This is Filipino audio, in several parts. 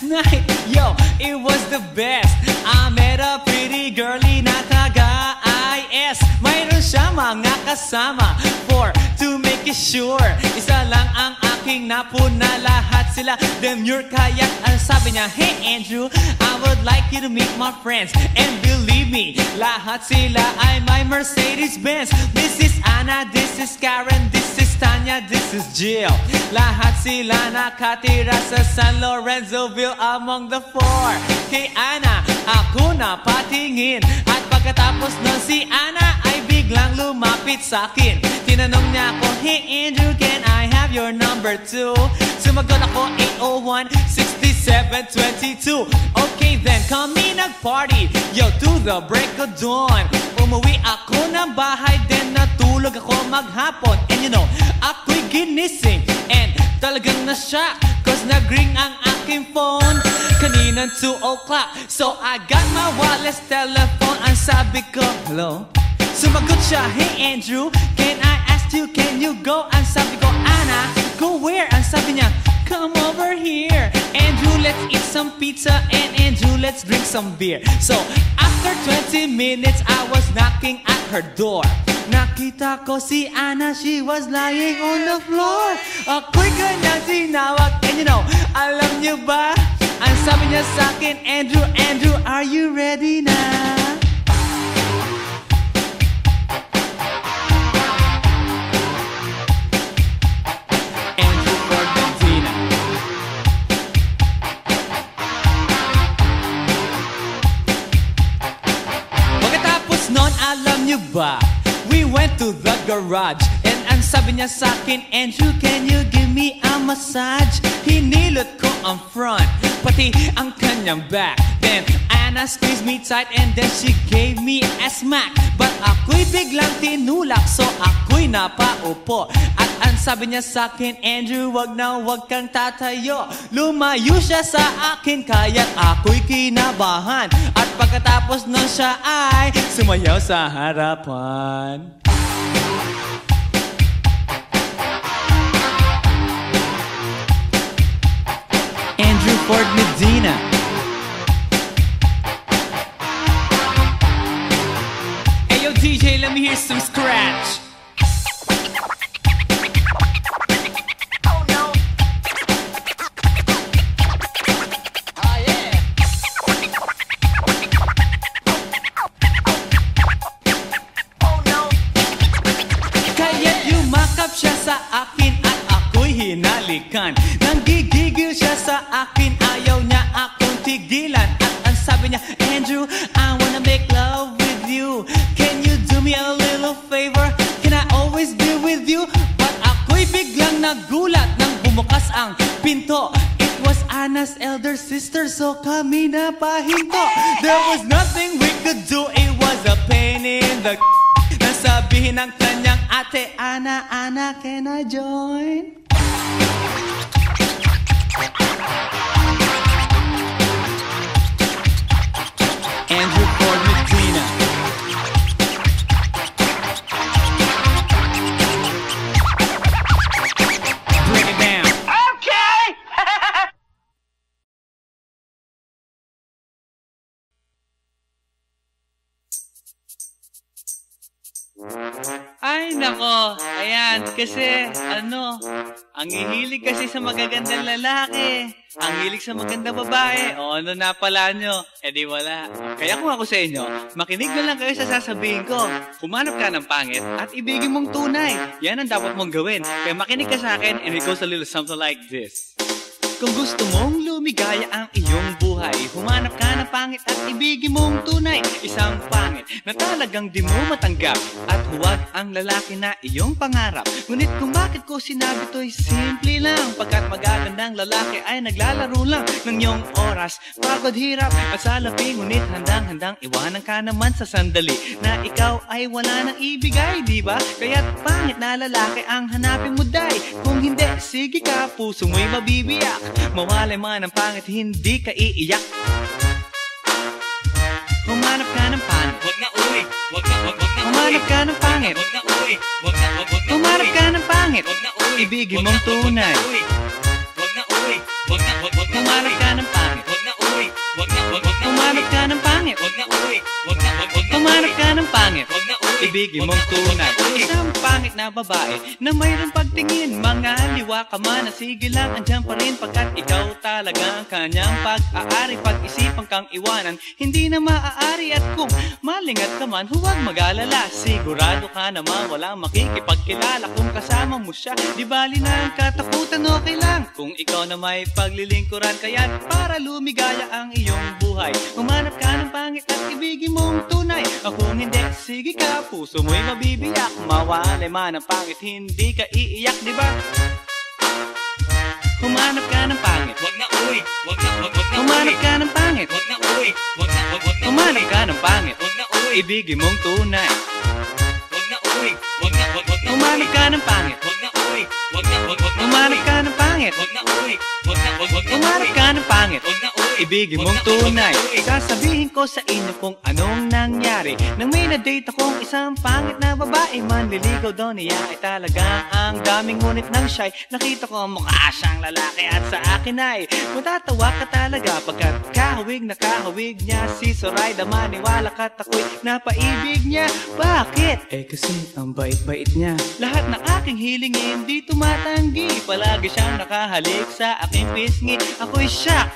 night, yo, it was the best. I met a pretty girlie na taga-IS. Mayroon siya mga kasama to make it sure. Isa lang ang aking napuna, lahat sila demure. Kaya't ang sabi niya, hey Andrew, I would like you to meet my friends. And believe me, lahat sila ay my Mercedes-Benz. This is Anna, this is Karen, this is Tanya, this is Jill. Lahat sila nakatira sa San Lorenzoville among the four. Kay Anna, ako na patingin. At pagkatapos nun si Anna ay biglang lumapit sa akin. Tinanong niya ako, hey Andrew, can I have your number too? Sumagot ako, 801-6722. Okay then, kami nag-party, yo, to the break of dawn. Umuwi ako ng bahay, then natulog ako maghapon. And you know, ako'y ginising and talagang na-shock, cause nag-ring ang aking phone kaninang 2 o'clock. So I got my wireless telephone. Ang sabi ko, hello? Sumagot siya, hey Andrew, can I ask you, can you go? Ang sabi ko, Anna, go where? Ang sabi niya, come over here. Andrew, let's eat some pizza, and Andrew, let's drink some beer. So after 20 minutes, I was knocking at her door. Nakita ko si Anna, she was lying on the floor. Ako'y kanyang tinawag, and you know, alam niyo ba? Ang sabi niya sa akin, Andrew, Andrew, are you ready na? Andrew Ford Medina. Pagkatapos nun, alam niyo ba? We went to the garage, and ang sabi niya sa akin, Andrew, can you give me a massage? Hinilot ko ang front, pati ang kanyang back. Then Anna squeezed me tight, and then she gave me a smack. But ako'y biglang tinulak, so ako'y napaupo. At ang sabi niya sa akin, Andrew, wag na wag kang tatayo. Lumayo siya sa akin, kaya't ako'y kinabahan. At pagkatapos nun siya ay sumayaw sa harapan. Andrew Ford Medina. Hey yo DJ, let me hear some scratch. Oh no. Oh yeah. Oh no. Kaya't yumakap siya sa akin at ako'y hinalikan. Nanggigigil siya sa akin, ayaw niya akong tigilan. At ang sabi niya, Andrew, I wanna make love with you. Can you do me a little favor? Can I always be with you? But ako'y biglang nagulat nang bumukas ang pinto. It was Anna's elder sister, so kami na pahinto. There was nothing we could do, it was a pain in the nasabihin ng kanyang ate, Anna, Anna, can I join? Andrew Ford Medina. Bring it down. Okay! Ay, nako. Ayan, kasi, ang hihilig kasi sa magagandang lalaki. Ang hilig sa magandang babae. O, ano na pala nyo? Eh di wala. Kaya kung ako sa inyo, makinig na lang kayo sa sasabihin ko. Humanap ka ng pangit at ibigin mong tunay. Yan ang dapat mong gawin. Kaya makinig ka sa akin and it goes a little something like this. Kung gusto mong lumigaya ang iyong buhay, humanap ka ng pangit at ibigin mong tunay. Isang pangit na talagang di mo matanggap, at huwag ang lalaki na iyong pangarap. Ngunit kung bakit ko sinabi to'y simple lang, pagkat magagandang lalaki ay naglalaro lang ng iyong oras, pagod, hirap at salapi. Ngunit handang-handang iwanan ka naman sa sandali na ikaw ay wala nang ibigay, diba? Kaya't pangit na lalaki ang hanapin mo, day. Kung hindi, sige ka, puso mo'y mabibiyak. Mawalay man ang pangit, hindi ka iiyak. Humanap ka ng pangit. Wag na uwi. Wag na humanap ka ng pangit. Wag na uwi. Wag na humanap ka ng pangit. Wag na uwi. Ibigin mong tunay. Wag na uwi. Wag na humanap ka ng pangit. Humanap ka ng pangit, Wag na uy, wag na humanap ka ng pangit, Wag na uy, ibigin mong tunay. Isang pangit na babae na mayroong pagtingin. Mga liwa ka man, sige lang, andyan pa rin pagkat ikaw talaga ang kanyang pag-aari. Pag-isipan kang iwanan, hindi na maaari. At kung malingat ka man, huwag mag-alala. Sigurado ka naman walang makikipagkilala kung kasama mo siya. Di bali na ang katakutan, okay lang kung ikaw na may paglilingkuran. Kaya para lumigaya ang iyong buhay, humanap ka ng pangit at ibigin mong tunay. Kung hindi, sige ka, puso mo'y mabibiyak. Mawalay man ang pangit, hindi ka iiyak, di ba? Humanap ka ng pangit, Wag na uy, wag na humanap ka ng pangit, Wag na uy, wag na humanap ka ng pangit, Wag na uy, ibigin mong tunay. wag na uy, wag na Humanap ka ng pangit, Wag na uy, wag na humanap ka ng pangit, Wag na uy, wag na humanap ka ng pangit, Wag na uy, ibigin mong tunay. Sasabihin ko sa inyo kung anong nangyari nang may na-date akong isang pangit na babae. Manliligaw daw niya ay talaga ang daming, ngunit nang siya'y nakita ko mukha siyang lalaki. At sa akin ay matatawa ka talaga pagkat kahawig na kahawig niya si Zoraida. Maniwala ka't ako'y napaibig niya. Bakit? Eh kasi ang bait-bait niya. Lahat ng aking hiling hindi tumatanggi. Palagi siyang nakahalik sa aking pisngi. Ako'y shock.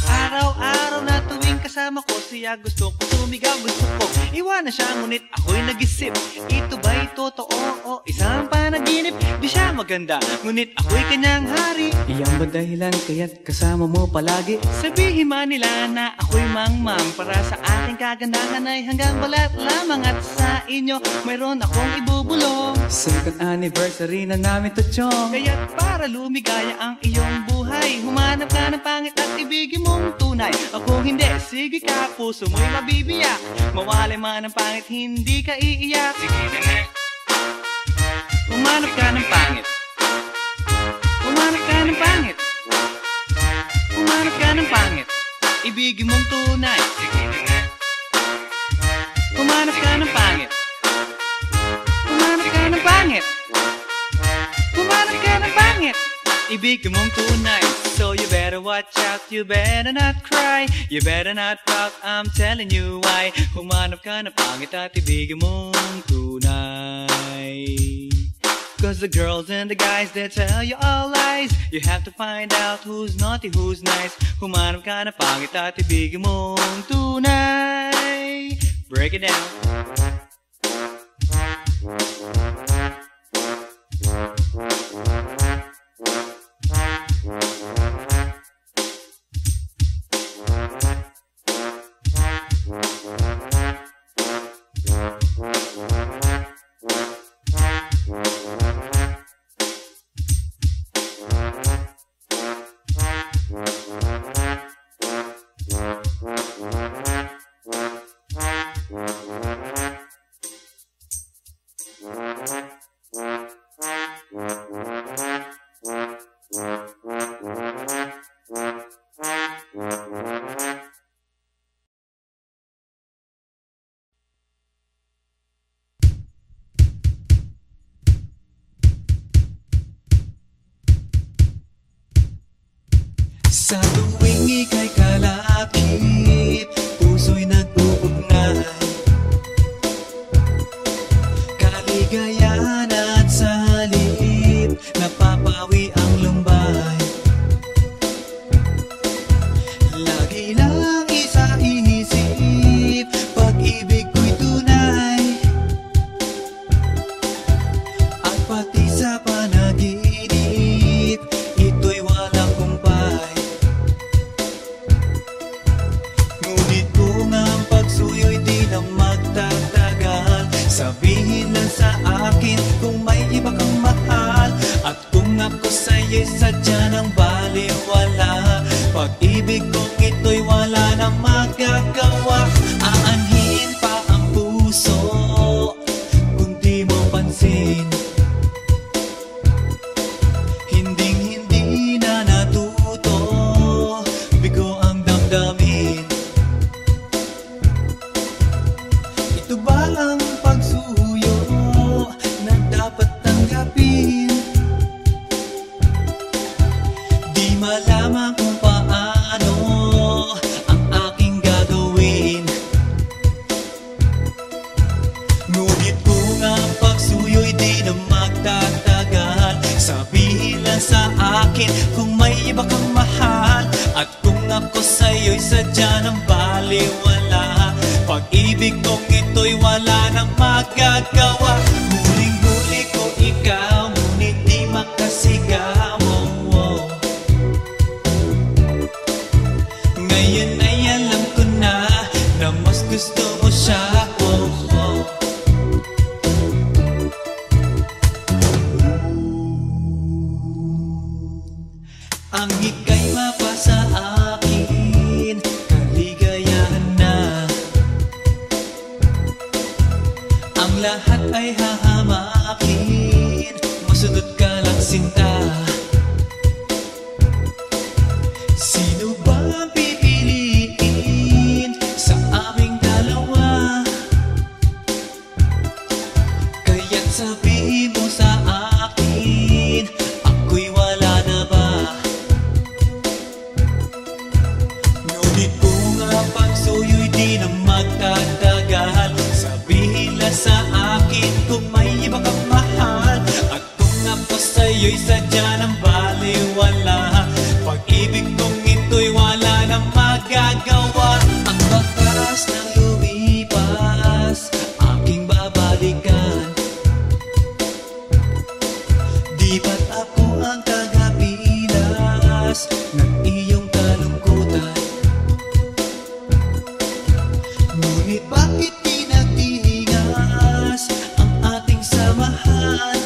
Araw-araw na tuwing kasama ko siya, gusto ko sumigaw, gusto ko iwanan siya, ngunit ako'y nag-isip, ito ba'y totoo o isang panaginip? Di siya maganda, ngunit ako'y kanyang hari. Iyan ba dahilan kaya't kasama mo palagi? Sabihin man nila na ako'y mangmang, para sa aking kagandahan ay hanggang balat lamang. At sa inyo mayroon akong ibubulong. Second anniversary na namin to, chong. Kaya't para lumigaya ang iyong buhay, humanap ka ng pangit at ibigin mong tunay. Kung hindi, sige ka, puso mo'y mabibiyak. Mawalay man ang pangit, hindi ka iiyak. Sige na nga, Humanap ka ng pangit, humanap ka ng pangit, humanap ka ng pangit, ibigin mong tunay. sige na nga, Humanap ka ng pangit, humanap ka ng pangit, humanap ka ng pangit, ibigin mong tunay. So you better watch out, you better not cry, you better not pout, I'm telling you why. Humanap ka ng pangit at ibigin mong tunay. Cause the girls and the guys, they tell you all lies. You have to find out who's naughty, who's nice. Humanap ka ng pangit at ibigin mong tunay. Break it down. Sa tuwing ika'y kalakip, puso'y nag-uugnay. Kaligayahan at sa halip, napapawi ang lumbay. Lagi lang isa inisip, pag-ibig ko'y tunay. At pati sa panaginip, ito'y walang kumpay. Ngunit kung ang pagsuyo'y di na magtatagal, sabihin lang sa akin kung may iba kang mahal. At kung ako sa'yo'y sadya ng baliwala, pag-ibig kong ito'y wala na magagawa. Aanhin pa ang puso kung di mo pansin, hinding-hindi na natuto, bigo ang damdamin. Ito ba ang pagsuyo na dapat tanggapin? akin kung may iba kang mahal, at kung ako sa'yo'y sadya ng baliwala. Pag-ibig kong ito'y wala nang magagawa. Huling-huli ko ikaw, ngunit di makasigaw. Ngayon ay alam ko na mas gusto mo siya. Ang ika'y mapasa akin, kaligayahan na. Ang lahat ay hahamakin, masunod ka lang sinta. Sino ba ang pipiliin sa aming dalawa? Kaya't sabihin mo sa akin, ako'y wala na ba? Ngunit kung ang pagsuyo'y di na magtatagal, sabihin lang sa akin kung may iba kang mahal, at kung ako sa'yo'y sadya ng baliwala. Pag-ibig kong ito'y wala nang magagawa. Ang bakas ng lumipas, aking babalikan. Di ba't ako ang tagapilas ng iyong kalungkutan? Ngunit bakit pinagtingas ang ating samahan?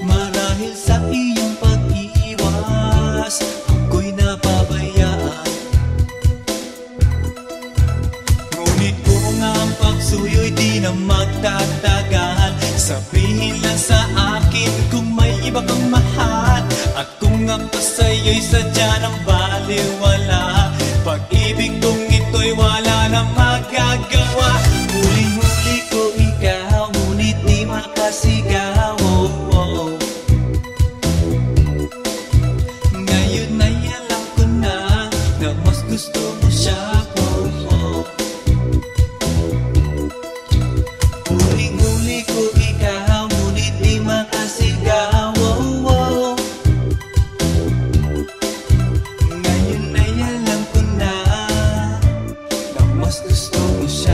Marahil sa iyong pag-iwas, ako'y napabayaan. Ngunit kung ang pagsuyo'y di na magtatagal, sabihin lang sa akin kung may iba kang mahal, at kung ako sa'yo'y sadya ng baliwala. Pag-ibig kong ito'y wala nang magagawa. Huling-huli ko ikaw, ngunit di makasigaw. Ngayon ay alam ko na mas gusto mo siya. Huling-huli ko ikaw, ngunit di makasigaw. Ngayon ay alam ko na mas gusto mo siya.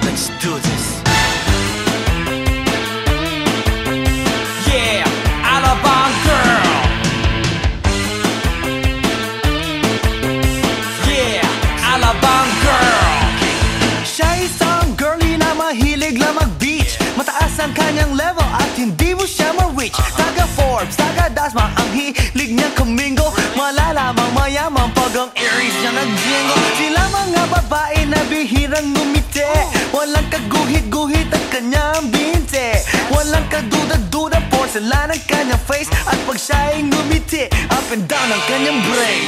Let's do this. Yeah, Alabang girl. Yeah, Alabang girl. Siya isang girlie na mahilig lang mag-beach. Mataas ang kanyang level at hindi mo siya ma-reach. Taga Forbes, taga Dasma, ang hilig niyang kumingo. Malalamang mayaman pag ang Aries niya nag-jingle. Sila mga babae na bihirang ngumiti, walang kaguhit-guhit ang kanyang binte. Walang kaduda-duda, porcelain ang kanyang face. At pag siya'y ngumiti, up and down ang kanyang brain.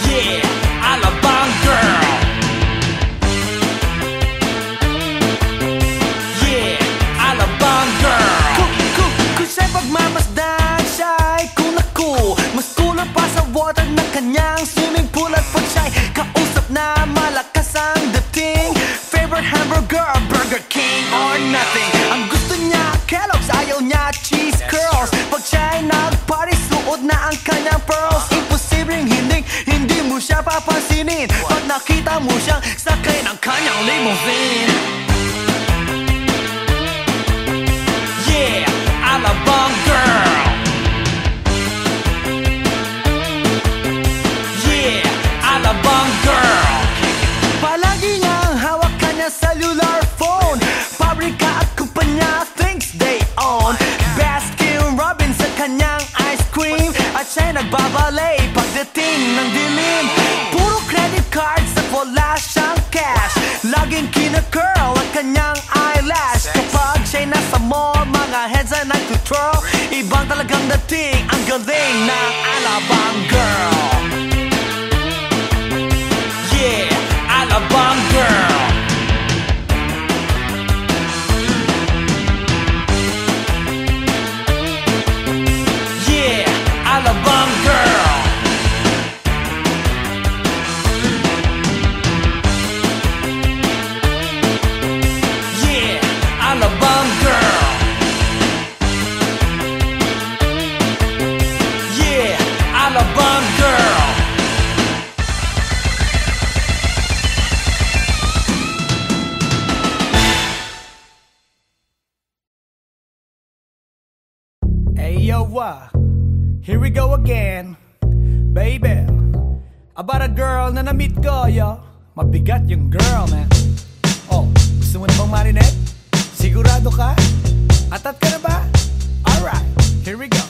Yeah, Alabang girl. Yeah, Alabang girl. Kung siya'y pagmamasdan, siya'y kunaku. Mas kulang pa sa water ng kanyang swimming pool. At pag siya'y kausap na malakas ang dating, favorite hamburger, Burger King or nothing. Ang gusto niya Kellogg's, ayaw niya cheese curls. Pag siya'y nag-party, suot na ang kanyang pearls. Imposibleng hindi mo siya papansinin pag nakita mo siyang sakay ng kanyang limousine. Yeah, Alabang girl. Yeah, Alabang girl. Palagi niyang hawak kanyang cellular phone. Pabrika at kumpanya, things they own. Baskin Robbins sa kanyang ice cream, at siya'y nagbabalay pagdating ng dilim. Puro credit cards at wala siyang cash. Laging kina-curl ang kanyang eyelash. Kapag siya'y nasa mall, mga heads ay nag-twirl. Ibang talagang dating, ang galing ng Alabang girl. Alabang girl. Hey yo, here we go again, baby. About a girl na na-meet ko, yo. Mabigat yung girl, man. Oh, gusto mo na bang marinig? Sigurado ka? Atat ka na ba? Alright, here we go.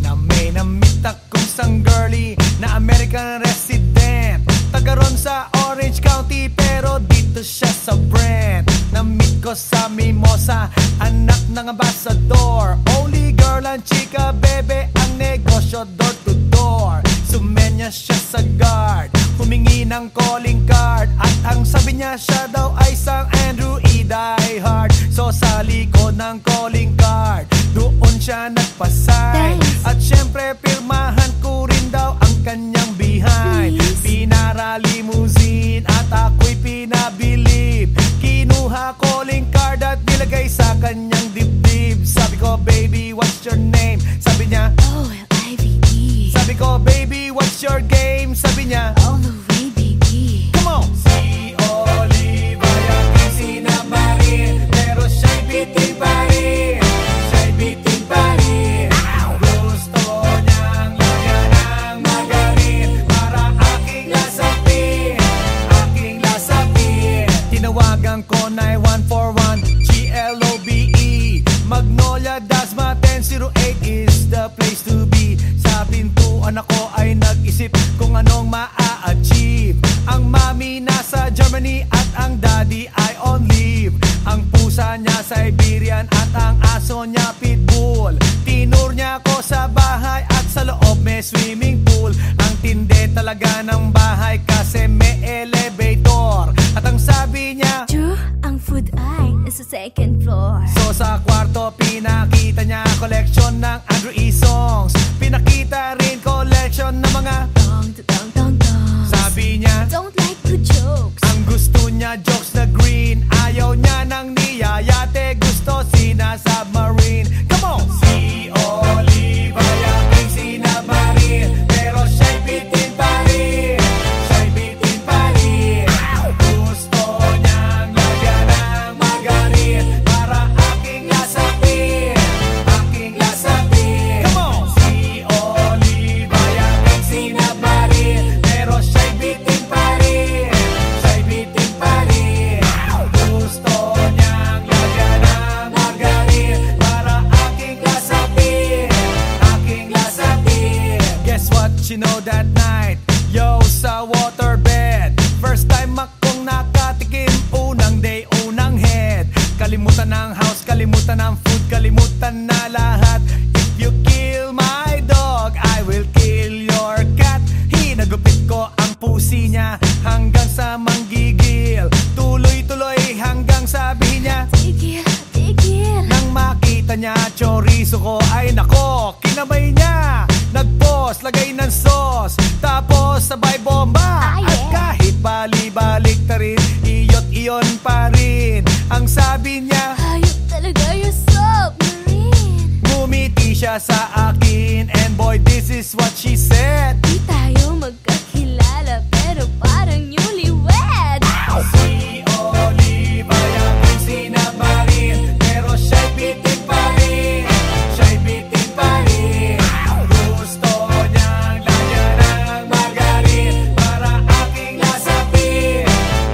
Na may na-meet akong isang girly na American resident, taga ron sa Orange County pero dito siya sa Brent. Na-meet ko sa Mimosa, anak ng ambassador. Only girl and chika, bebe, ang negosyo door to door. Sumenya siya sa guard, humingi ng calling card, at ang sabi niya siya daw ay isang Andrew E. Die Hard. So sa likod ng calling card, doon siya nagpasay. At syempre pirmahan ko rin daw ang kanyang behind. Pinara limousine at ako'y pinabilib. Kinuha calling card at nilagay sa kanyang dibdib. Sabi ko, baby, what's your name? Sabi niya, O-L-I-V-E. sabi ko, baby, what's your game? Sabi niya, All the way, baby. come on! Si Oliva yung sinamarin, pero siya'y bitin pa rin. Siya'y bitin pa rin. Gusto niyang lagyan ng magarin para aking lasapin, aking lasapin. Tinawagan ko 9141 GLOBE Magnolia Dasma 1008 is the place to be. Sa pintuan ako ay nag-isip kung anong maa-achieve. Ang mami nasa Germany at ang daddy ay on leave. Ang pusa niya Siberian at ang aso niya Pitbull. Tinur niya ako sa bahay at sa loob may swimming pool. Ang tindi talaga ng bahay kasi may elevator. At ang sabi niya, True, ang food ay nasa second floor. so sa kwarto pinakita niya collection ng Andrew E. songs. Pinakita rin collection ng mga Dong, dong, dong, dong. sabi niya, Don't like the jokes. ang gusto niya jokes na green. Ayaw niya ng niyayate, gusto sina-submarine. Come on! Si Oliva yaking sinabarin, pero siya'y bitin pa rin. Siya'y bitin pa rin. Gusto niyang lagyan ng magarin para aking lasapin, aking lasapin. Come on! Si Oliva yaking sinabarin, pero siya'y bitin pa rin. Siya'y bitin pa rin. Gusto niyang lagyan ng magarin para aking lasapin, aking lasapin. Guess what you know that night? Yo, sa waterbed, first time akong nakatikim. Unang day, unang head. Kalimutan ng house, kalimutan ng food, kalimutan na lahat. If you kill my dog, I will kill your cat. Hinagupit ko ang pusi niya hanggang sa manggigil. Tuloy-tuloy hanggang sabihin niya, Tigil, tigil. nang makita niya chorizo ko, ay nako, kinabay niya. Nagpos, lagay ng sauce, tapos sabay bomba. Ah, yeah. At kahit bali-balik ta rin, iyot-iyon pa rin. Ang sabi niya, Hayop talaga yung submarine. ngumiti siya sa akin, and boy, this is what she said. Di tayo magkakilala pero parang newlywed. Si Oliva yaking sinabarin, pero siya'y bitin pa rin. Siya'y bitin pa rin. Gusto niyang lagyan ng magarin para aking lasapin,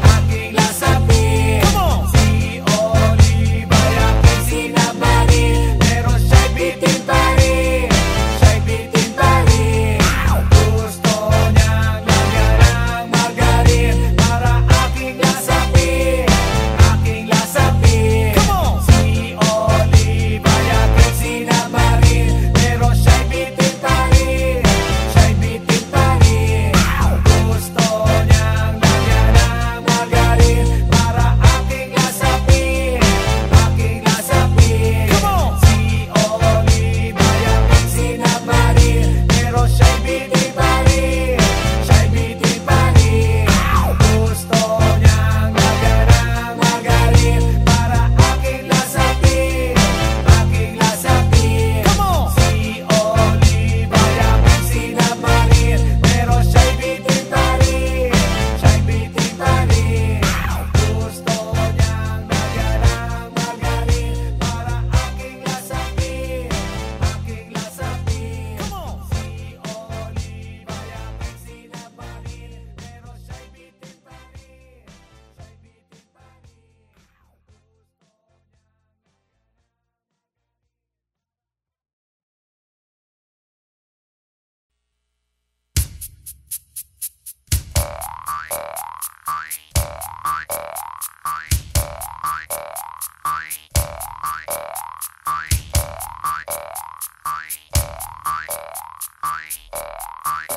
aking lasapin. Come on! Si Oliva yaking sinabarin, pero siya'y bitin pa rin. Siya'y bitin pa rin.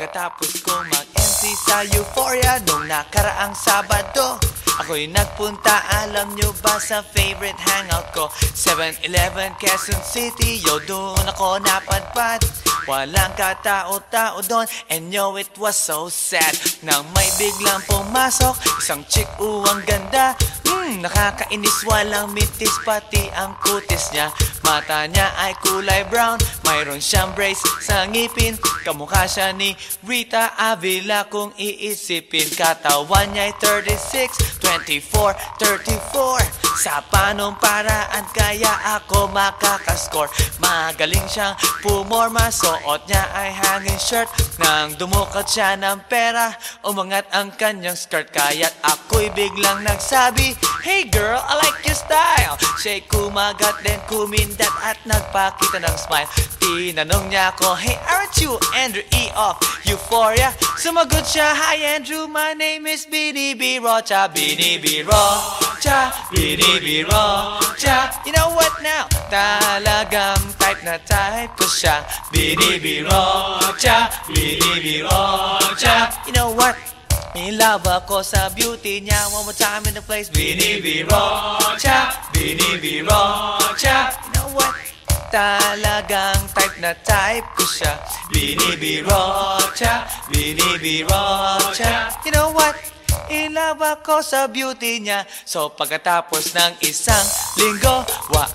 pagkatapos kong mag-MC sa Euphoria nung nakaraang Sabado. Ako'y nagpunta, alam nyo ba, sa favorite hangout ko, 7-Eleven, Quezon City. Yo, doon ako napadpad, walang katao-tao doon. And yo, it was so sad nang may biglang pumasok isang chick, ang ganda. Nakakainis, walang mintis, pati ang kutis niya. Mata niya ay kulay brown, mayroon siyang brace sa ngipin. Kamukha siya ni Rita Avila kung iisipin. Katawan niya ay 36, 24, 34. Sa panong paraan kaya ako makakascore? Magaling siyang pumorma, suot niya ay hanging shirt. Nang dumukot siya ng pera, umangat ang kanyang skirt. Kaya't ako'y biglang nagsabi, "Hey girl, I like your style." Siya'y kumagat, then kumindat at nagpakita ng smile. Tinanong niya ako, "Hey, aren't you Andrew E. of Euphoria?" Sumagot siya, "Hi Andrew, my name is Bini B. Rocha." Bini B. Rocha, Bini B. Rocha. You know what now? Talagang type na type ko siya. Bini B. Rocha, Bini B. Rocha. You know what? In love ako sa beauty niya. One more time in the place. Bini B. Rocha, Bini B. Rocha. You know what? Talagang type na type ko siya. Bini B. Rocha, Bini B. Rocha. You know what? In love ako sa beauty niya. So pagkatapos ng isang linggo,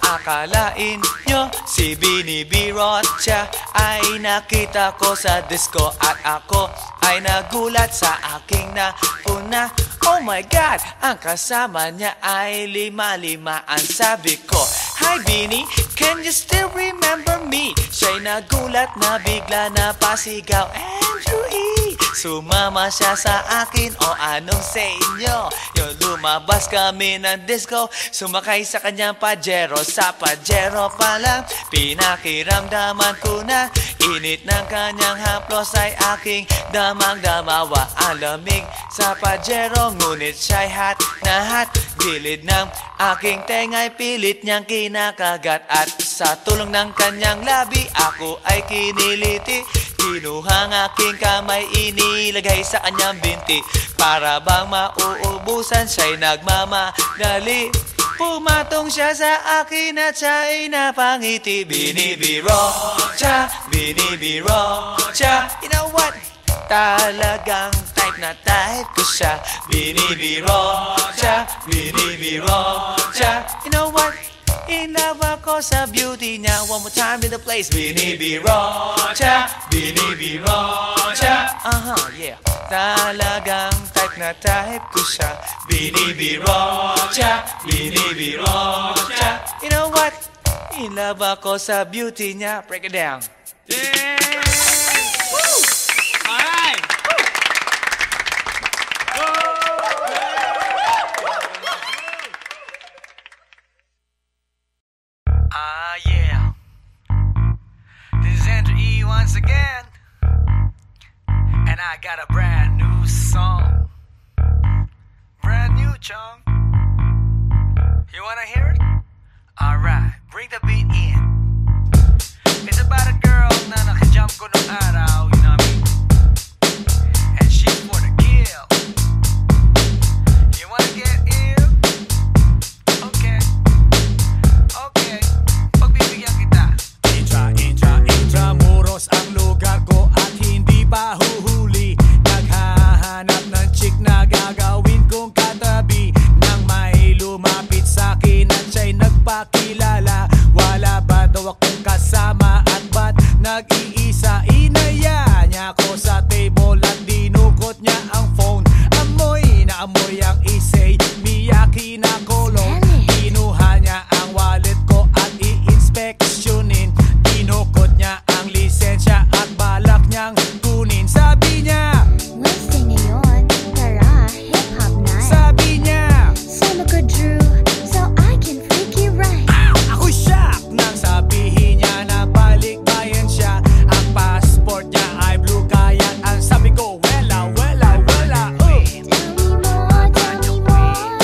akalain nyo si Bini B. Rocha ay nakita ko sa disco. At ako ay nagulat sa aking napuna. Oh my God, ang kasama niya ay lima-limaan. Sabi ko, "Hi Bini, can you still remember me?" Siya'y nagulat na bigla na pasigaw, "Andrew E." Sumama siya sa akin, o anong sa inyo? Yung lumabas kami ng disco, sumakay sa kanyang Pajero. Sa Pajero pa lang, pinakiramdaman ko na init ng kanyang haplos ay aking damang-damawa. Ang lamig sa Pajero, ngunit siya'y hot na hot. Gilid ng aking tenga'y pilit niyang kinakagat. At sa tulong ng kanyang labi, ako ay kiniliti. Kinuha ang aking kamay, inilagay sa kanyang binti. Para bang mauubusan, siya'y nagmamadali. Pumatong siya sa akin at siya'y napangiti. Bini B. Rocha, Bini B. Rocha. You know what? Talagang type na type ko siya. Bini B. Rocha, Bini B. Rocha. You know what? In love ako sa beauty niya. One more time in the place. Bini B. Rocha, Bini B. Rocha. Yeah. Talagang type na type ko siya. Bini B. Rocha, Bini B. Rocha. You know what? In love ako sa beauty niya. Break it down. Yeah! Woo! Alright! Yeah. This is Andrew E. once again. And I got a brand new song. Brand new, chong. You wanna hear it? Alright, bring the beat in. It's about a girl na nakajump ko nung araw, you know what I mean? And she's for the kill. You wanna get ill? Okay. Okay. Pagbibigyan kita. Intramuros ang lugar ko at hindi pa huhuli. Naghahanap ng chick na gagawin kong katabi. Nang may lumapit sa'kin at siya'y nagpakilala. Wala ba daw akong kasama at ba't nag-iisa? Inaya niya ako sa table at dinukot niya ang phone. Amoy na amoy ang isay, Miyaki na kolong. Kinuha niya ang wallet ko at i-inspeksyonin. Dinukot niya ang lisensya at balak niyang kunin. Sabi niya, Wednesday ngayon, tara, hip-hop night. sabi niya, Solo ko Drew, so I can freak you right. ako shock nang sabihin niya na balik bayan siya. Ang passport niya ay blue, kaya ang sabi ko, wala, wala, wala. Tell me more,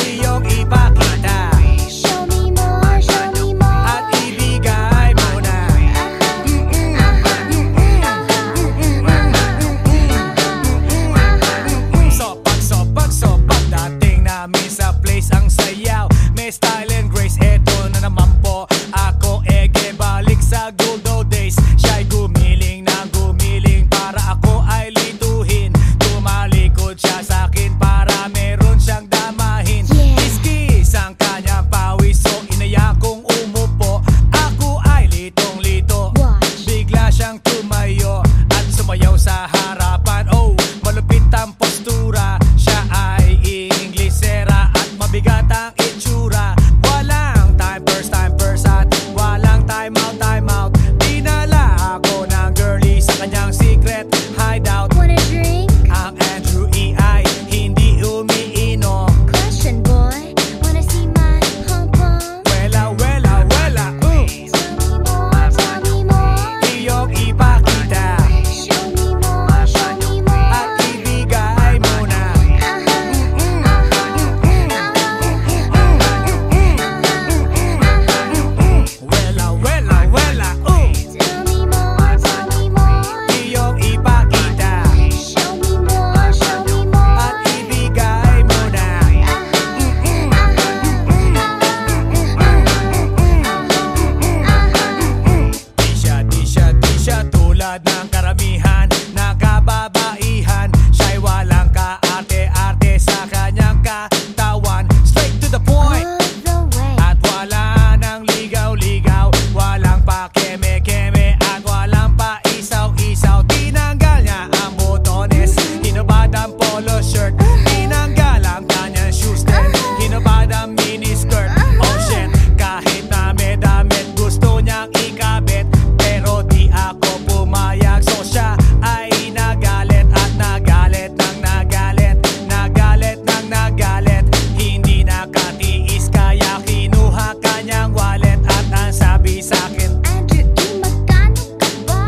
ng karamihan na kababaihan. Siya'y walang kaarte-arte sa kanyang katawan. Straight to the point. All the way. At wala nang ligaw-ligaw, walang pa keme-keme at walang pa isaw-isaw. Tinanggal niya ang botones, hinubad ang polo shirt, tinanggal ang kanyang shoes din, hinubad ang miniskirt. Oh shit, kahit na may damit gusto niyang ikabit, pero di ako pumayag. So siya ay nagalit at nagalit nang nagalit, nagalit nang nagalit. Hindi nakatiis kaya kinuha kanyang wallet at ang sabi sa'kin, Andrew E, magkano ka ba?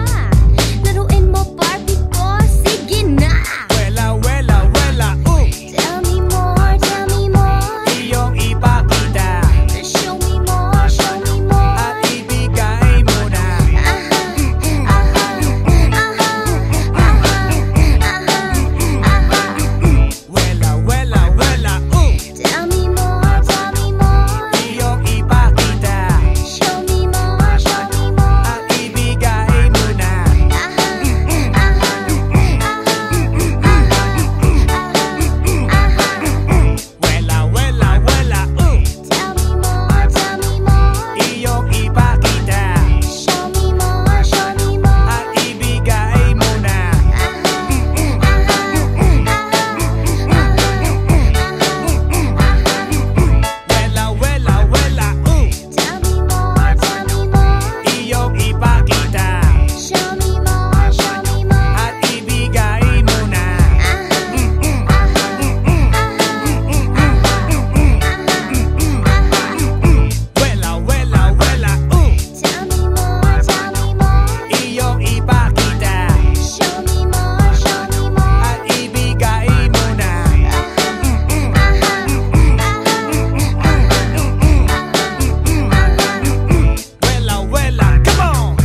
Laruin mo Barbie ko, sige na. wela, wela, wela, Tell me more, tell me more. iyong ipakita Show me more, show me more. at ibigay mo na. Wela, wela, wela, Tell me more, tell me more. iyong ipakita Show me more, show me more. at ibigay mo na. Wela, wela, wela, Tell me more, tell me more. iyong ipakita Show me more, show me more. at ibigay mo na. Wela, wela, wela, Tell me more, tell me more. iyong ipakita Show me more, show me more. at ibigay mo na. Wela, wela, wela, Tell me more, tell me more. iyong ipakita Show me more, show me more. at ibigay mo na. Wela, wela, come on!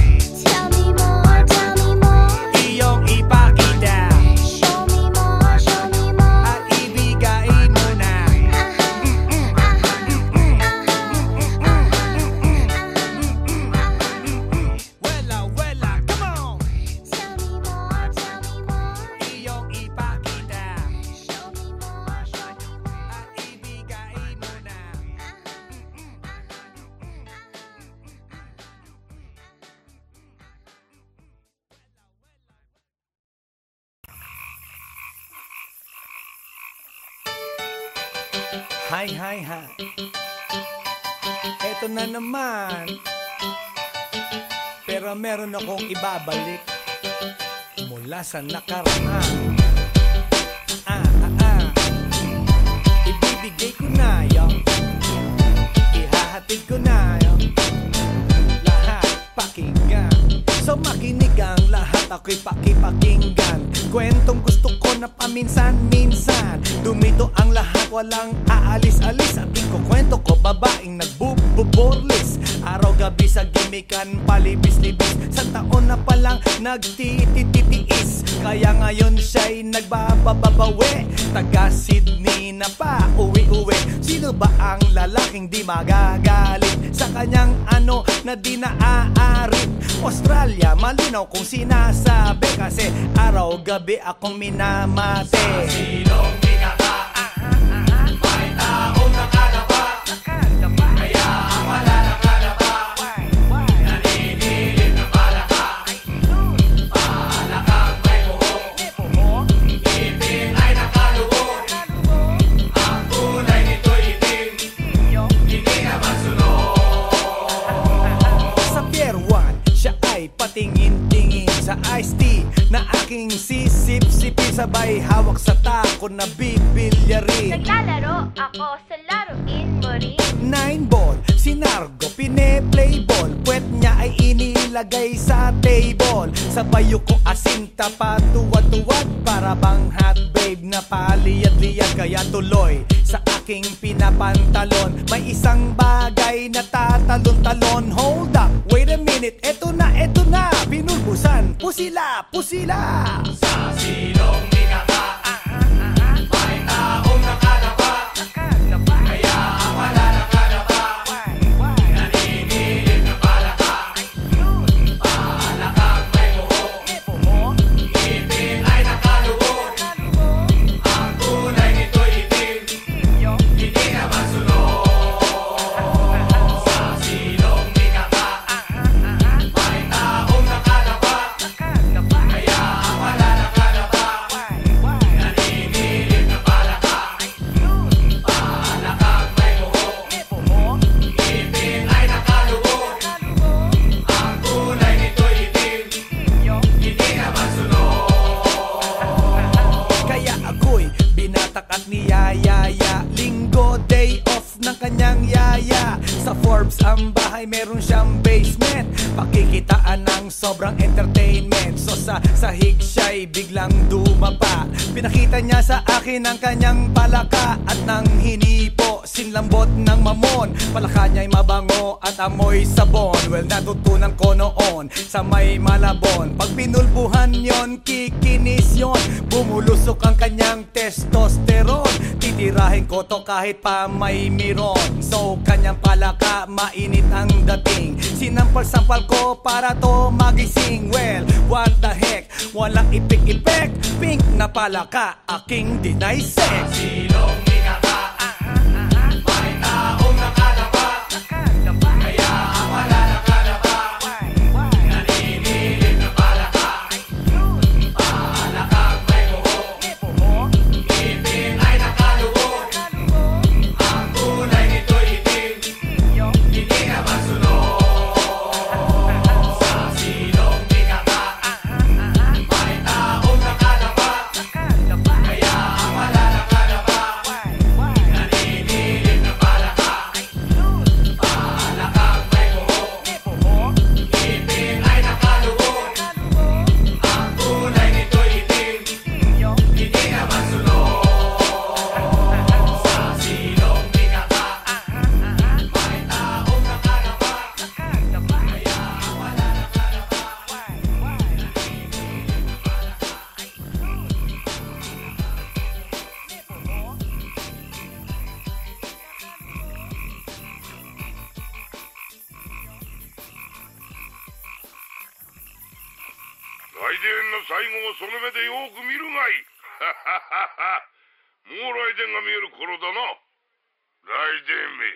Tell me more, tell me more. Iyong ipakita Show me more, show me more. at ibigay mo na. Wela, wela, come on! Tell me more, tell me more. Iyong ipakita Show me more, show me more. at ibigay mo na. Hi, hi, hi. Eto na naman. Pero meron akong ibabalik mula sa nakaraan. Ibibigay ko na yun, ihahatid ko na yun, lahat pakinggan. So makinig ang lahat, ako'y pakipakinggan. Kwentong gusto ko na paminsan-minsan. Dumito ang lahat, walang aalis-alis. At ikukwento ko, babaeng nagbububorlis. Araw-gabi sa gimikan, palibis-libis. Sa taon na palang nagtititiis. Kaya ngayon siya'y nagbababawi. Taga Sydney na pa, uwi-uwi. Sino ba ang lalaking di magagalit sa kanyang ano na di naaarit? Australia, malinaw kung sinasabi, kasi araw-gabi akong minamate. Sa silong binaka, may taong nakalapa, kaya ang wala nakalapa, naninilig na palaka, palakang may buhok, ipin ay nakalubog, ang kulay nito'y itim, hindi naman sunog. Sa Pier 1, siya ay patingin-tingin sa iced tea na aking sisip-sipin, sabay hawak sa tako na bibilyarin. Naglalaro ako sa laruin mo rin. 9-ball, si Nargo pine-playball, puwet niya ay inilagay sa table. Sa bayo ko asinta pa tuwad-tuwad, para bang hot babe na paliyad-liyad. Kaya tuloy sa aking pinapantalon, may isang bagay na tatalon-talon. Hold up, wait a minute, eto na, pinulbusan, pusila, pusila. Sa silong binaka, may taong nakalapa, kaya ang wala nakalapa, naninilig na palaka, palakang may buhok, ang bahay meron siyang basement, pakikitaan ng sobrang entertainment. So sa sahig siya'y biglang dumapa, pinakita niya sa akin ang kanyang palaka. At nang hinipo, sinlambot ng mamon, palaka niya'y mabango at amoy sabon. Well, natutunan ko noon sa may Malabon, pag pinulbuhan yon, kikinis yon, bumulusok ang kanyang testosterone. Titirahin ko to kahit pa may miron. So kanyang palaka, mainit ang dating, sinampal-sampal ko para to magising. Well, what the heck, walang ipik-ipek, pink na palaka, aking deny sex. Silong ikaka, may taong nakalaba, kaya ang wala nakalaba, naninilig na palaka. Palakang may buhok, ngipin ay nakalubog, ang kulay nito'y itim, hindi na masunod. Sa silong ikaka, may taong nakalaba, kaya ang wala nakalaba, naninilig na palaka. Palakang may buhok, ngipin ay nakalubog, ang kulay nito'y itim, hindi na masunod. Sa silong ikaka, may taong nakalaba, kaya ang wala nakalaba.来電の最後をその目でよく見るがいい。もう来電が見える頃だな。来電め。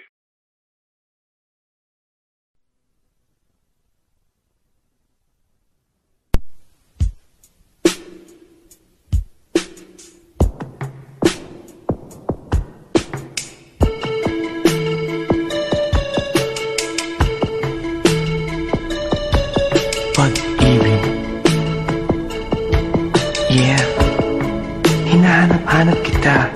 Pag-ibig. Yeah, hinahanap-hanap kita.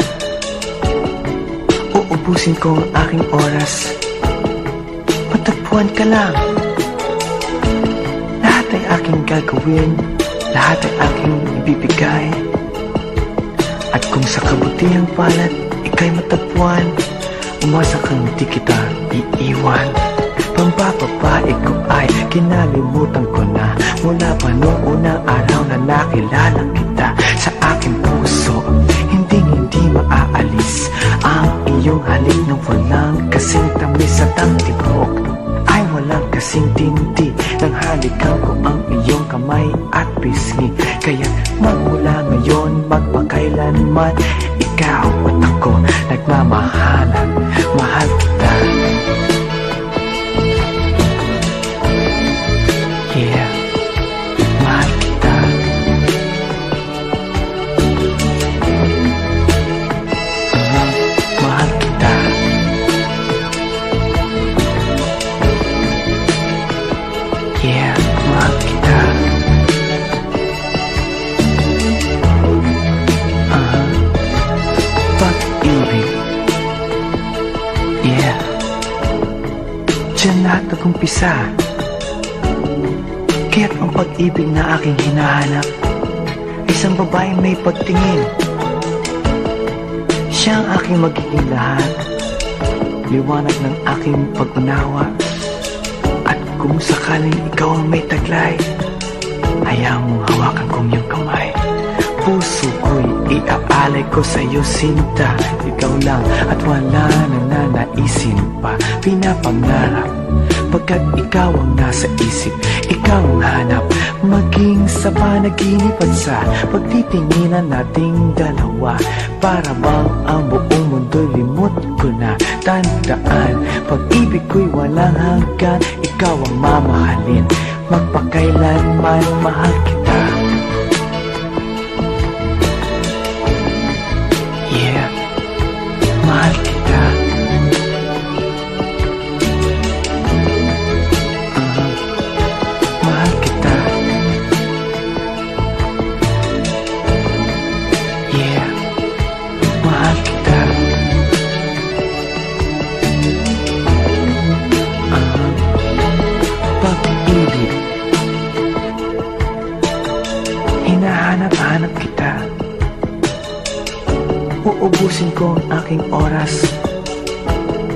Uubusin ko ang aking oras, matagpuan ka lang. Lahat ay aking gagawin, lahat ay aking ibibigay. At kung sa kabutihang palad ika'y matagpuan, umasa kang di kita iiwan. Pambababae ko ay kinalimutan ko na, mula pa noong unang araw na nakilala kita. Sa aking puso, hindi maaalis ang iyong halik na walang kasing tamis at ang tibok ay walang kasing tindi. Nang halikan ko ang iyong kamay at pisngi, kaya magmula ngayon magpakailanman, ikaw at ako nagmamahalan. Mahal kita. Yeah, mahal kita. Mahal kita. Yeah, mahal kita. Pag-ibig. Yeah, diyan lahat nag-umpisa. Kaya't ang pag-ibig na aking hinahanap, isang babaeng may pagtingin. Siya ang aking magiging lahat, liwanag ng aking pag-unawa. At kung sakaling ikaw ang may taglay, hayaan mong hawakan kong iyong kamay. Puso ko'y iaalay ko sa iyo, sinta. Ikaw lang at wala na nanaisin pa. Pinapangarap pagkat ikaw ang nasa isip, ikaw ang hanap, maging sa panaginip at sa pagtitinginan nating dalawa. Para bang ang buong mundo'y limot ko na. Tandaan, pag-ibig ko'y walang hanggan, ikaw ang mamahalin, magpakailanman mahal kita. Yeah, mahal kita. Mahal kita. Yeah, mahal kita. Hinahanap-hanap kita. Uubusin ko ang aking oras.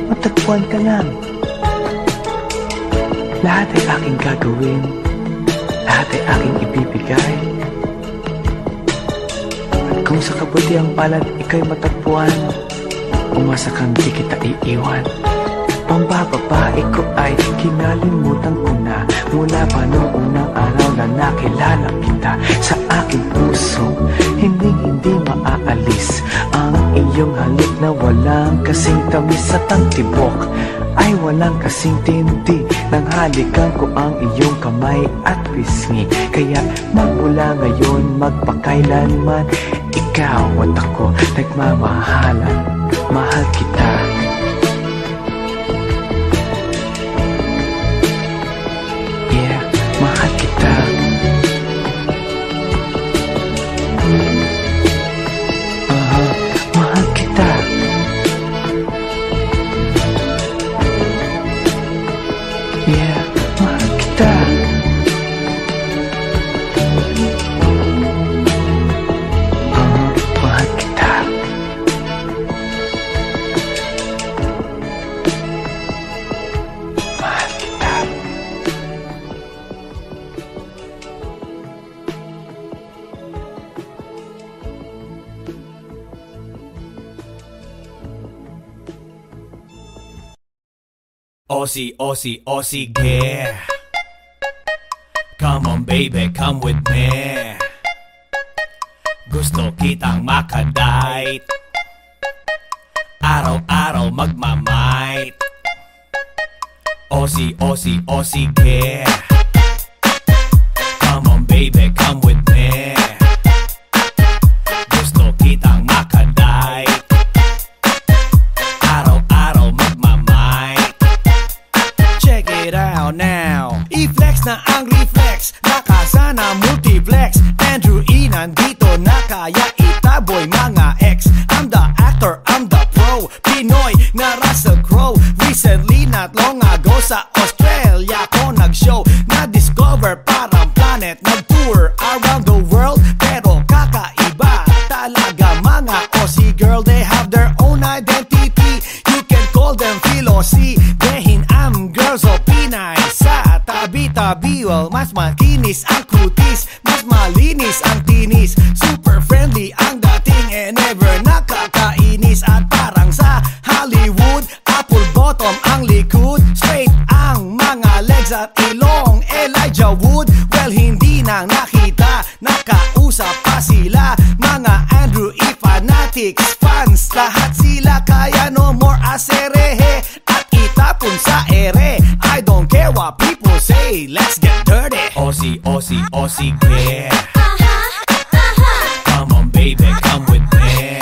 Matagpuan ka lang. Lahat ay aking gagawin. Lahat ay aking ibibigay. At kung sa kabutiang palad ika'y matagpuan, umasa kang di kita iiwan. Pambababae ko ay kinalimutan ko na mula pa noong unang araw na nakilala kita. Sa aking puso, hindi maaalis ang iyong halik na walang kasing tamis at ang tibok ay walang kasing tindi. Nang halikan ko ang iyong kamay at pisngi, kaya magmula ngayon magpakailanman, ikaw at ako nagmamahalan. Mahal kita. Mahal kita. Mahal kita. Yeah, mahal kita. Mahal kita. Mahal kita. Aussie, Aussie, Aussie, yeah. Come on baby, come with me. Gusto kitang makadite. Araw-araw magmamight. Aussie, Aussie, Aussie, yeah. Come on baby, come with me. Gusto kitang makadite. Araw-araw magmamight. Check it out now. I-flex na ang reflex, nakasana multiplex. Andrew E nandito na kaya itaboy mga ex. I'm the actor, I'm the pro, Pinoy na Russell Crowe. Recently, not long ago, sa Australia ko nag-show. Na-discover parang planet, nag-tour around the world. Pero kakaiba talaga mga Aussie girl. They have their own identity. You can call them Philosophy. Dehin am girls o Pinay. Sa tabi-tabi, well, mas makinis ang kutis, mas malinis ang tinis. Super friendly ang dating and never nakakainis. At parang sa Hollywood, apple bottom ang likod, straight ang mga legs at ilong. Elijah Wood, well, hindi nang nakita, nakausap pa sila. Mga Andrew E fanatics, fans, lahat sila. Kaya no more aserehe at itapon sa ere. I don't care what people say, let's get dirty. Aussie, Aussie, Aussie, yeah. Come on baby, come with me.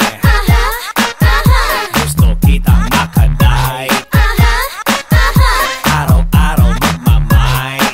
Gusto kitang makadite. Araw-araw magmamight.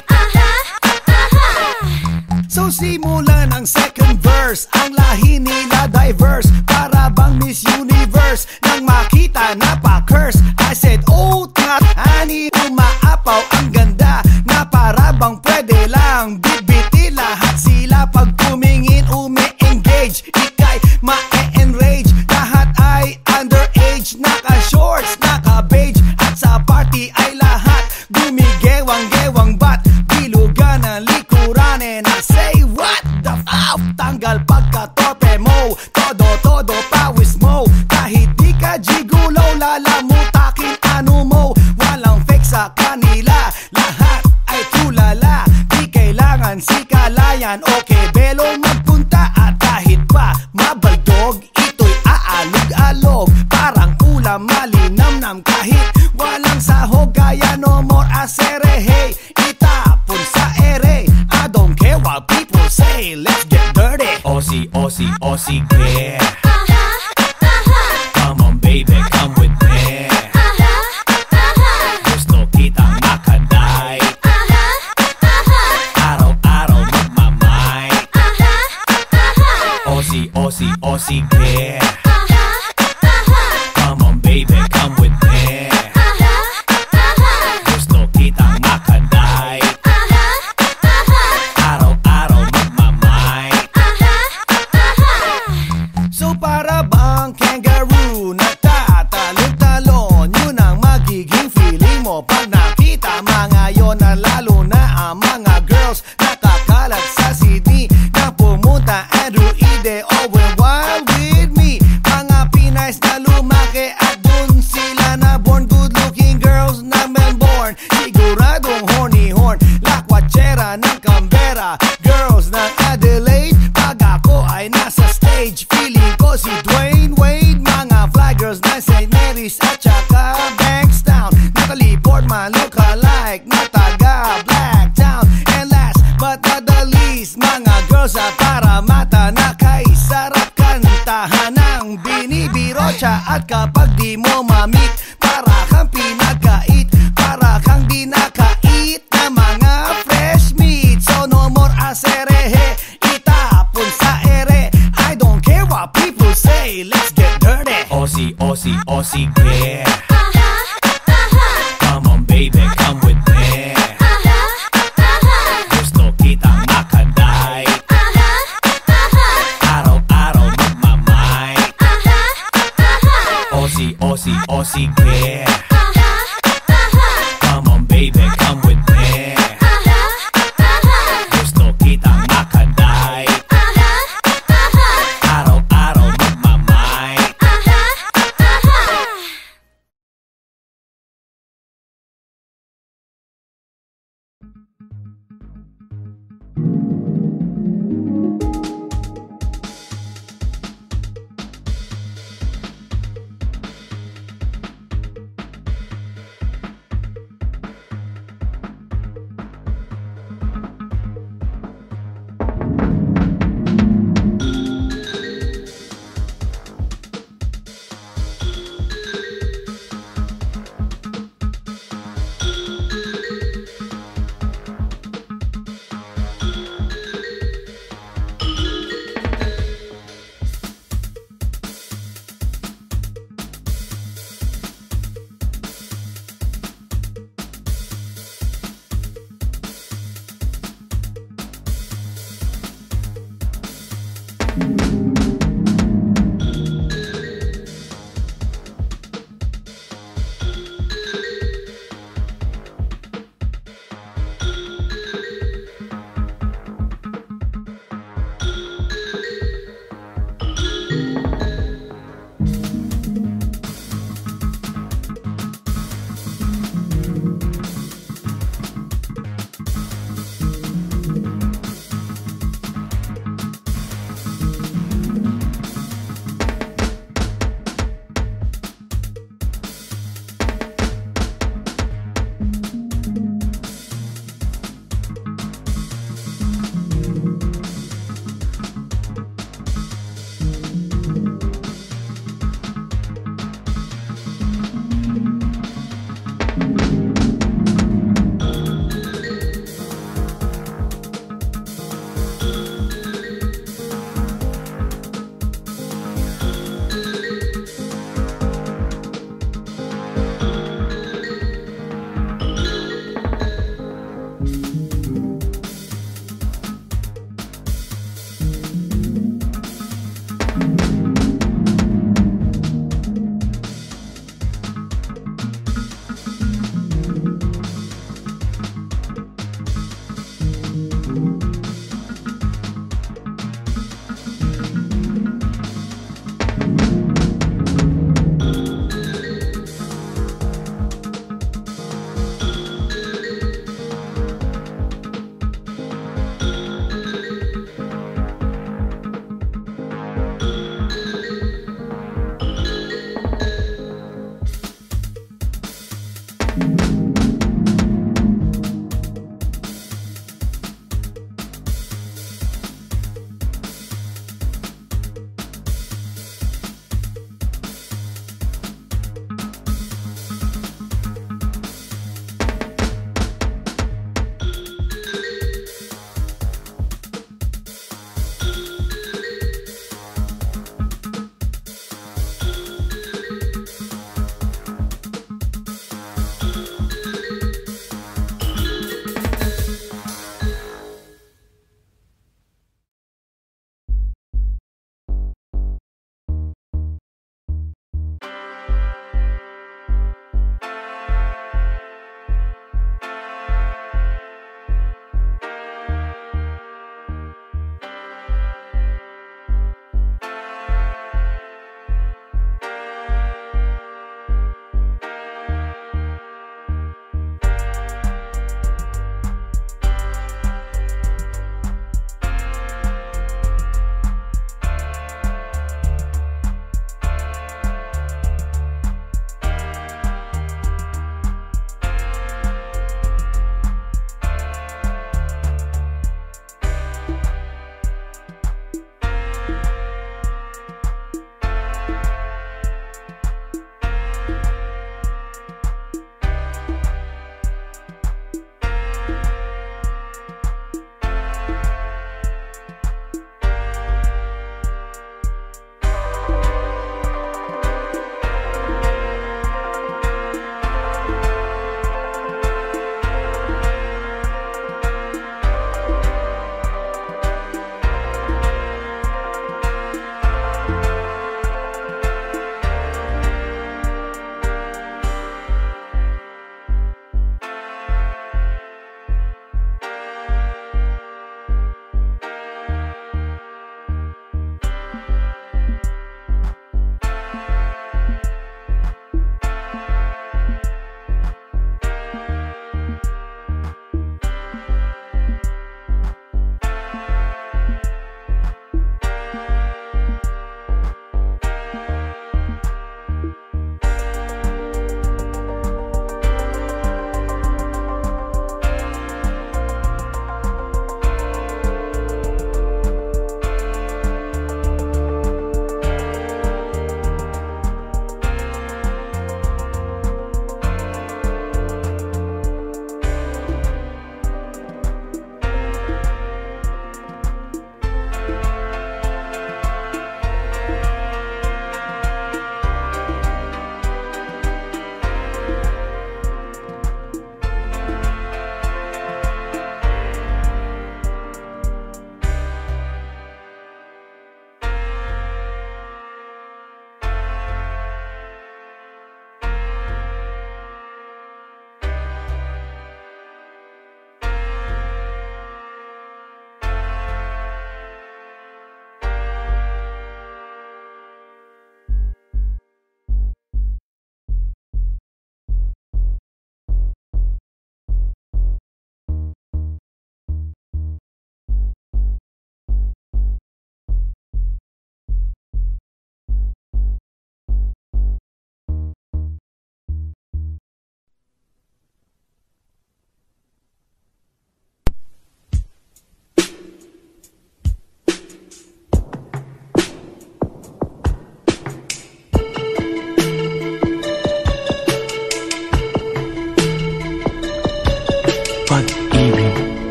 So simulan ang second verse, ang lahi nila diverse, para bang Miss Universe. Nang makita na pa-curse, I said, oh, not honey, umaapaw ang ganda, na para bang pwede lang bibiti lahat sila. Pag tumingin, umi-engage, ikay ma-enrage. Lahat ay underage, naka-shorts, naka-beige, at sa party ay lahat gumigewang-gewang. Bat bilugan ang likuran, and I say, what the f***? Tanggal pagka-torpe mo, todo pawis mo. Kahit di ka jigulaw, lalamutakin ano mo. Walang fake sa kanila, lahat ay tulala. Di kailangan si kalayan, okay belong magpunta. At kahit pa mabaldog, ito'y aalog-alog, parang ulam malinamnam. Kahit walang sahog, kaya no more aserehe, itapon sa ere. I don't care what people say, let's get dirty. Aussie, Aussie, Aussie, yeah. Come on baby, come with me. Gusto kitang makadite. Araw-araw magmamight. Aussie, Aussie, Aussie, yeah. Come on baby, come with me. Gusto kitang makadite. Araw-araw magmamight. At kapag di mo mamit, para kang pinagkait, para kang di nakait na mga fresh meat. So no more aserehe, itapon sa ere. I don't care what people say, let's get dirty. Aussie, Aussie, Aussie, yeah. Come on baby, come with me. Gusto kitang makaday, araw-araw magmamay. Aussie, Aussie, Aussie, yeah. Come on baby, come with me. Gusto kitang makaday, araw-araw magmamay.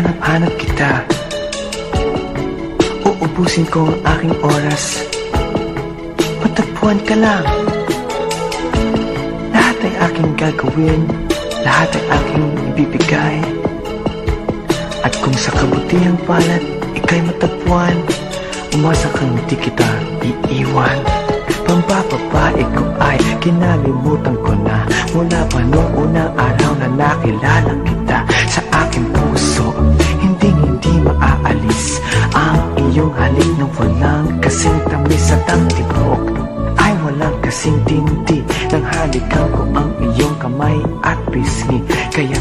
Hinahanap-hanap kita. Uubusin ko ang aking oras. Matagpuan ka lang. Lahat ay aking gagawin, lahat ay aking ibibigay. At kung sa kabutihang palad ika'y matagpuan, umasa kang di kita iiwan. Pambababae ko ay kinalimutan ko na, mula pa noong unang araw na nakilala kita. Sa aking puso, hindi maaalis ang iyong halik na walang kasing tamis at ang tibok ay walang kasing tindi. Nang halikan ko ang iyong kamay at pisngi, kaya